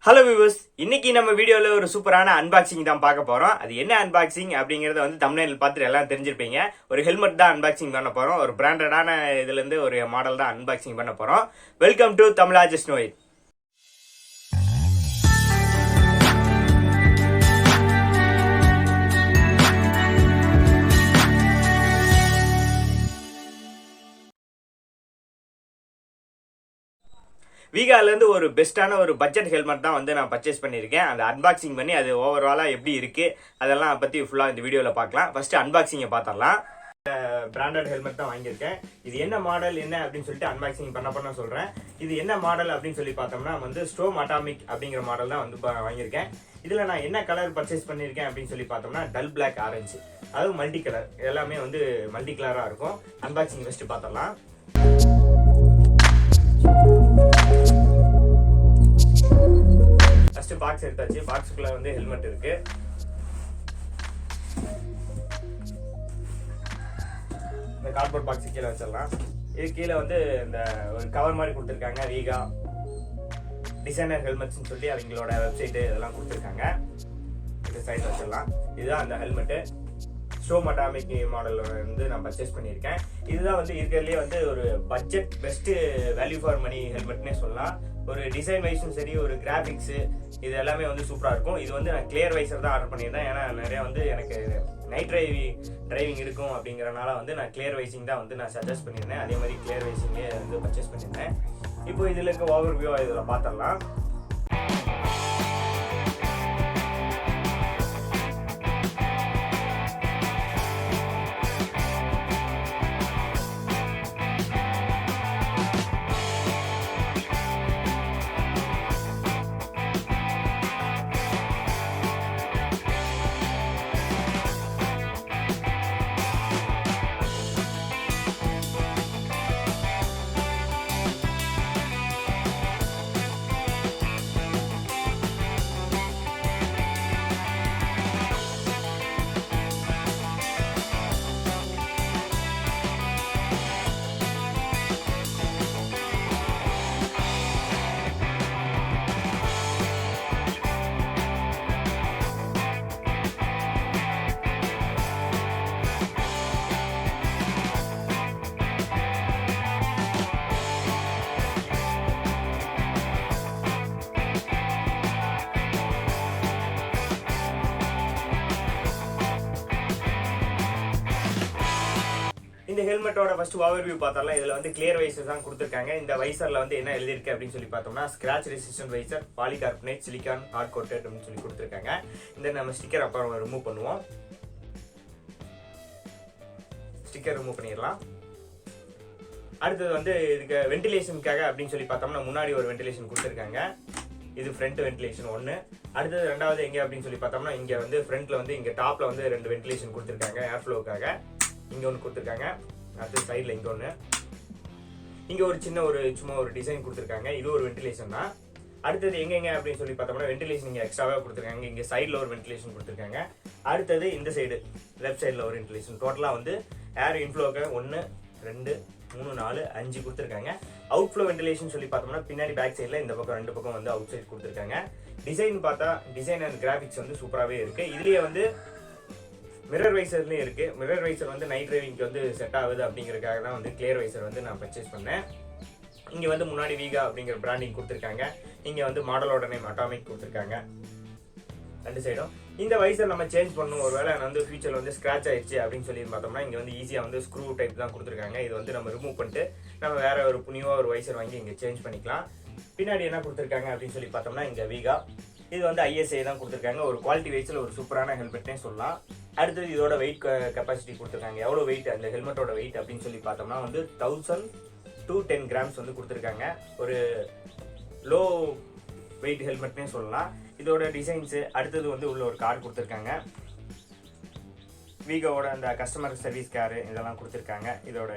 Hello viewers, இன்னைக்கு நம்ம வீடியோல ஒரு சூப்பரான அன்பாக்சிங் தான் பார்க்க போறோம். அது என்ன அன்பாக்சிங் அப்படிங்கறத வந்து தம்ப்நெயில் பார்த்துட்டு எல்லாம் தெரிஞ்சிருப்பீங்க. ஒரு ஹெல்மெட் தான் அன்பாக்சிங் பண்ண போறோம். ஒரு பிராண்டடான இதுல இருந்து ஒரு மாடல் தான் அன்பாக்சிங் பண்ண போறோம். Welcome to Tamizha just no it. வீகால இருந்து ஒரு பெஸ்டான ஒரு பட்ஜெட் ஹெல்மெட் தான் வந்து நான் பர்ச்சேஸ் பண்ணியிருக்கேன். அந்த அன்பாக்சிங் பண்ணி அது ஓவராலா எப்படி இருக்கு அதெல்லாம் பத்தி ஃபுல்லா இந்த வீடியோல பார்க்கலாம். ஃபர்ஸ்ட் அன்பாக்சிங்கை பார்த்தரலாம். பிராண்டட் ஹெல்மெட் தான் வாங்கியிருக்கேன். இது என்ன மாடல் என்ன அப்படின்னு சொல்லிட்டு அன்பாக்சிங் பண்ண சொல்றேன். இது என்ன மாடல் அப்படின்னு சொல்லி பார்த்தோம்னா வந்து ஸ்ட்ரோம் அட்டாமிக் அப்படிங்கிற மாடல் தான் வந்து வாங்கியிருக்கேன். இதுல நான் என்ன கலர் பர்ச்சேஸ் பண்ணியிருக்கேன் அப்படின்னு சொல்லி பார்த்தோம்னா டல் பிளாக் ஆரஞ்சு, அதாவது மல்டி கலர், எல்லாமே வந்து மல்டி கலரா இருக்கும். அன்பாக்சிங் ஃபர்ஸ்ட் பார்த்தரலாம். ஃபர்ஸ்ட் பாக்ஸ் எடுத்தாச்சு. பாக்ஸுக்குள்ள வந்து ஹெல்மெட் இருக்கு. இந்த கார்ட்போர்ட் பாக்ஸ் கீழே வச்சிடலாம். இது கீழே வந்து இந்த ஒரு கவர் மாதிரி கொடுத்துருக்காங்க. வீகா டிசைனர் ஹெல்மெட்ஸ்னு சொல்லி அவங்களோட வெப்சைட் இதெல்லாம் கொடுத்துருக்காங்க. இந்த சைடு வச்சிடலாம். இதுதான் அந்த ஹெல்மெட்டு. ஸ்ட்ரோம் அட்டாமிக் மாடல் வந்து நான் பர்ச்சேஸ் பண்ணியிருக்கேன். இதுதான் வந்து இருக்கிறதுலே வந்து ஒரு budget best value for money ஹெல்மெட்னே சொல்லலாம். ஒரு டிசைன் வைஸும் சரி, ஒரு கிராஃபிக்ஸ், இது எல்லாமே வந்து சூப்பராக இருக்கும். இது வந்து நான் கிளியர் வைஸர் தான் ஆர்டர் பண்ணியிருந்தேன். ஏன்னா நிறைய வந்து எனக்கு நைட் டிரைவிங் இருக்கும் அப்படிங்கிறனால வந்து நான் கிளியர் வைசிங் தான் வந்து நான் சஜஸ்ட் பண்ணியிருந்தேன். அதே மாதிரி கிளியர் வைசிங்கே வந்து பர்ச்சேஸ் பண்ணியிருந்தேன். இப்போ இதில் இருக்க ஓவர் வியூ இதில் பார்த்துடலாம். இந்த ஹெல்மெட்டோட ஃபர்ஸ்ட் ஓவர்வியூ பார்த்தோம்னா இதுல வந்து கிளியர் வைசர் தான் கொடுத்துருக்காங்க. இந்த வைசர்ல வந்து என்ன எழுதிருக்கு அப்படின்னு சொல்லி பார்த்தோம்னா scratch resistant visor, polycarbonate, silicone, hard coated அப்படின்னு சொல்லி கொடுத்துருக்காங்க. இந்த நம்ம ஸ்டிக்கர் அப்புறம் ரிமூவ் பண்ணுவோம். ஸ்டிக்கர் ரிமூவ் பண்ணிடலாம். அடுத்தது வந்து இதுக்கு வென்டிலேஷனுக்காக அப்படின்னு சொல்லி பார்த்தோம்னா முன்னாடி ஒரு வென்டிலேஷன் கொடுத்துருக்காங்க. இது ஃப்ரண்ட் வென்டிலேஷன் ஒன்று. அடுத்தது ரெண்டாவது எங்கே அப்படின்னு சொல்லி பார்த்தோம்னா இங்கே வந்து ஃப்ரண்ட்ல வந்து இங்கே டாப்ல வந்து 2 வென்டிலேஷன் கொடுத்துருக்காங்க ஏர் ஃப்ளோக்காக. இங்க ஒன்று கொடுத்துருக்காங்க. அடுத்து சைடில் இங்கே ஒன்று. இங்கே ஒரு சின்ன சும்மா ஒரு டிசைன் கொடுத்துருக்காங்க. இது ஒரு வென்டிலேஷன் தான். அடுத்தது எங்கெங்க அப்படின்னு சொல்லி பார்த்தோம்னா வென்டிலேஷன் இங்கே எக்ஸ்ட்ராவாக கொடுத்துருக்காங்க. இங்கே சைடில் ஒரு வென்டிலேஷன் கொடுத்துருக்காங்க. அடுத்தது இந்த சைடு லெஃப்ட் சைடில் ஒரு வென்டிலேஷன். டோட்டலாக வந்து ஏர் இன்ஃப்ளோக்கு 1 2 3 4 5 கொடுத்துருக்காங்க. அவுட் ஃப்ளோ வென்டிலேஷன் சொல்லி பார்த்தோம்னா பின்னாடி பேக் சைடில் இந்த பக்கம் 2 பக்கம் வந்து அவுட் சைட் கொடுத்துருக்காங்க. டிசைன் பார்த்தா டிசைன் அண்ட் கிராஃபிக்ஸ் வந்து சூப்பராகவே இருக்கு. இதுலேயே வந்து மிரர் வைசர்லேயும் இருக்கு. மிரர் வைசர் வந்து நைட் டிரைவிங்க்கு வந்து செட் ஆகுது அப்படிங்கிறதுக்காக தான் வந்து கிளியர் வைசர் வந்து நான் பர்ச்சேஸ் பண்ணேன். இங்கே வந்து முன்னாடி வீகா அப்படிங்கிற பிராண்டிங் கொடுத்துருக்காங்க. இங்கே வந்து மாடலோட நேம் அட்டாமிக் கொடுத்துருக்காங்க 2 சைடும். இந்த வைசர் நம்ம சேஞ்ச் பண்ணணும், ஒருவேளை வந்து ஃபியூச்சர் வந்து ஸ்க்ராச் ஆயிடுச்சு அப்படின்னு சொல்லி பார்த்தோம்னா இங்கே வந்து ஈஸியாக வந்து ஸ்க்ரூ டைப் தான் கொடுத்துருக்காங்க. இது வந்து நம்ம ரிமூவ் பண்ணிட்டு நம்ம வேற ஒரு புனியவா ஒரு வைசர் வாங்கி இங்கே சேஞ்ச் பண்ணிக்கலாம். பின்னாடி என்ன கொடுத்துருக்காங்க அப்படின்னு சொல்லி பார்த்தோம்னா இங்கே வீகா, இது வந்து ISA தான் கொடுத்துருக்காங்க. ஒரு குவாலிட்டி வைஸில் ஒரு சூப்பரான ஹெல்மெட்னே சொல்லலாம். அடுத்தது இதோட வெயிட் கெப்பாசிட்டி கொடுத்துருக்காங்க. எவ்வளோ வெயிட் அந்த ஹெல்மெட்டோட வெயிட் அப்படின்னு சொல்லி பார்த்தோம்னா வந்து 1000 to 10 கிராம்ஸ் வந்து கொடுத்துருக்காங்க. ஒரு லோ வெயிட் ஹெல்மெட்னே சொல்லலாம். இதோட டிசைன்ஸு அடுத்தது வந்து உள்ள ஒரு கார்டு கொடுத்துருக்காங்க. வீகாவோட அந்த கஸ்டமர் சர்வீஸ் கேரு இதெல்லாம் கொடுத்துருக்காங்க. இதோட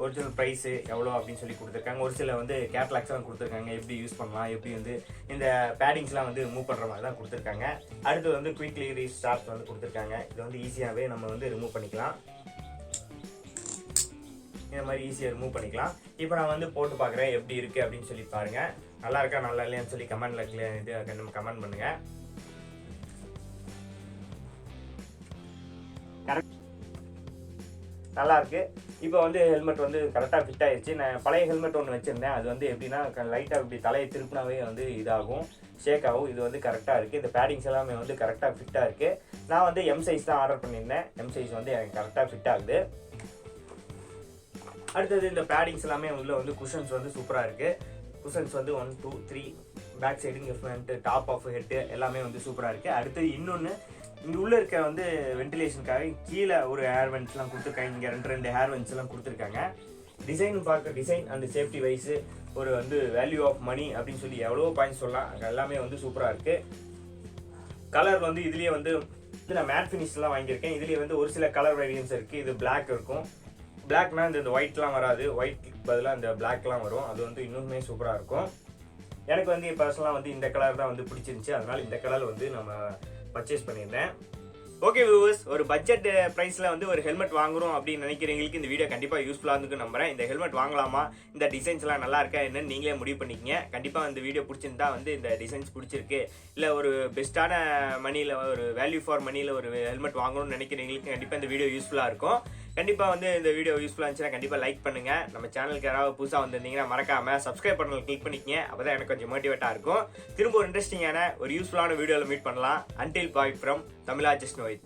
ஒரிஜினல் ப்ரைஸு எவ்வளோ அப்படின்னு சொல்லி கொடுத்துருக்காங்க. ஒரு சில வந்து கேட்லாக்ஸ்லாம் கொடுத்துருக்காங்க. எப்படி யூஸ் பண்ணலாம், எப்படி வந்து இந்த பேடிங்ஸ்லாம் வந்து மூவ் பண்ணுற மாதிரி தான் கொடுத்துருக்காங்க. அடுத்து வந்து குயிக்லி ரீஸ்டார்ட் வந்து கொடுத்துருக்காங்க. இது வந்து ஈஸியாகவே நம்ம வந்து ரிமூவ் பண்ணிக்கலாம். இந்த மாதிரி ஈஸியாக ரிமூவ் பண்ணிக்கலாம். இப்போ நான் வந்து போட்டு பார்க்குறேன் எப்படி இருக்குது அப்படின்னு சொல்லி பாருங்கள். நல்லா இருக்கா நல்லா இல்லையான்னு சொல்லி கமெண்ட் பண்ணுங்க. நல்லா இருக்கு. இப்போ வந்து ஹெல்மெட் வந்து கரெக்டாக ஃபிட் ஆயிடுச்சு. நான் பழைய ஹெல்மெட் ஒன்று வச்சிருந்தேன். அது வந்து எப்படின்னா லைட்டாக இப்படி தலையை திருப்பினாவே வந்து இதாகும், ஷேக் ஆகும். இது வந்து கரெக்டாக இருக்குது. இந்த பேடிங்ஸ் எல்லாமே வந்து கரெக்டாக ஃபிட்டாக இருக்குது. நான் வந்து எம் சைஸ் தான் ஆர்டர் பண்ணியிருந்தேன். எம் சைஸ் வந்து எனக்கு கரெக்டாக ஃபிட் ஆகுது. அடுத்தது இந்த பேடிங்ஸ் எல்லாமே உள்ள வந்து குஷன்ஸ் வந்து சூப்பராக இருக்குது. குஷன்ஸ் வந்து 1 2 3 பேக் சைடு, இங்கே ஃப்ரண்ட், டாப் ஆஃப், ஹெட்டு எல்லாமே வந்து சூப்பராக இருக்குது. அடுத்தது இன்னொன்று, இங்கே உள்ளே இருக்க வந்து வென்டிலேஷனுக்காக கீழே ஒரு ஹேர் வென்ட்ஸ்லாம் கொடுத்துருக்காங்க. இங்கே 2 ஹேர் வென்ட்ஸ்லாம் கொடுத்துருக்காங்க. டிசைன் அண்ட் சேஃப்டி வைஸு ஒரு வந்து வேல்யூ ஆஃப் மணி அப்படின்னு சொல்லி எவ்வளோ பாயிண்ட்ஸ் சொல்லலாம். அங்கே எல்லாமே வந்து சூப்பராக இருக்குது. கலர் வந்து இதுலேயே வந்து நான் மேட் ஃபினிஷ்லாம் வாங்கியிருக்கேன். இதுலேயே வந்து ஒரு சில கலர் வேரியன்ஸ் இருக்குது. இது பிளாக் இருக்கும். பிளாக்னா இந்த ஒயிட்லாம் வராது, ஒயிட் பதிலாக இந்த பிளாக்லாம் வரும். அது வந்து இன்னுமே சூப்பராக இருக்கும். எனக்கு வந்து பர்சனலாக வந்து இந்த கலர் தான் வந்து பிடிச்சிருந்துச்சி. அதனால் இந்த கலர் வந்து நம்ம பர்ச்சேஸ் பண்ணியிருந்தேன். ஓகே வியூவர்ஸ், ஒரு பட்ஜெட் ப்ரைஸில் வந்து ஒரு ஹெல்மெட் வாங்குறோம் அப்படின்னு நினைக்கிறவங்களுக்கு இந்த வீடியோ கண்டிப்பாக யூஸ்ஃபுல்லாக இருக்கு நம்புறேன். இந்த ஹெல்மெட் வாங்கலாமா, இந்த டிசைன்ஸ்லாம் நல்லா இருக்கா என்னன்னு நீங்களே முடிவு பண்ணிக்கங்க. கண்டிப்பாக இந்த வீடியோ பிடிச்சிருந்தா வந்து இந்த டிசைன்ஸ் பிடிச்சிருக்கு, இல்லை ஒரு பெஸ்ட்டான மணியில், ஒரு வேல்யூ ஃபார் மணியில் ஒரு ஹெல்மெட் வாங்கணும்னு நினைக்கிறவங்களுக்கு கண்டிப்பாக இந்த வீடியோ யூஸ்ஃபுல்லாக இருக்கும். கண்டிப்பாக வந்து இந்த வீடியோ யூஸ்ஃபுல்லாக இருந்துச்சுன்னா கண்டிப்பாக லைக் பண்ணுங்கள். நம்ம சேனலுக்கு யாராவது புதுசாக வந்திருந்தீங்கன்னா மறக்காமல் சப்ஸ்கிரைப் பண்ணல கிளிக் பண்ணிக்கங்க. அப்போ தான் எனக்கு கொஞ்சம் மோட்டிவேட்டாக இருக்கும். திரும்ப ஒரு இன்ட்ரெஸ்டிங்கான ஒரு யூஸ்ஃபுல்லான வீடியோவில் மீட் பண்ணலாம். Until bye from Tamizha just no it.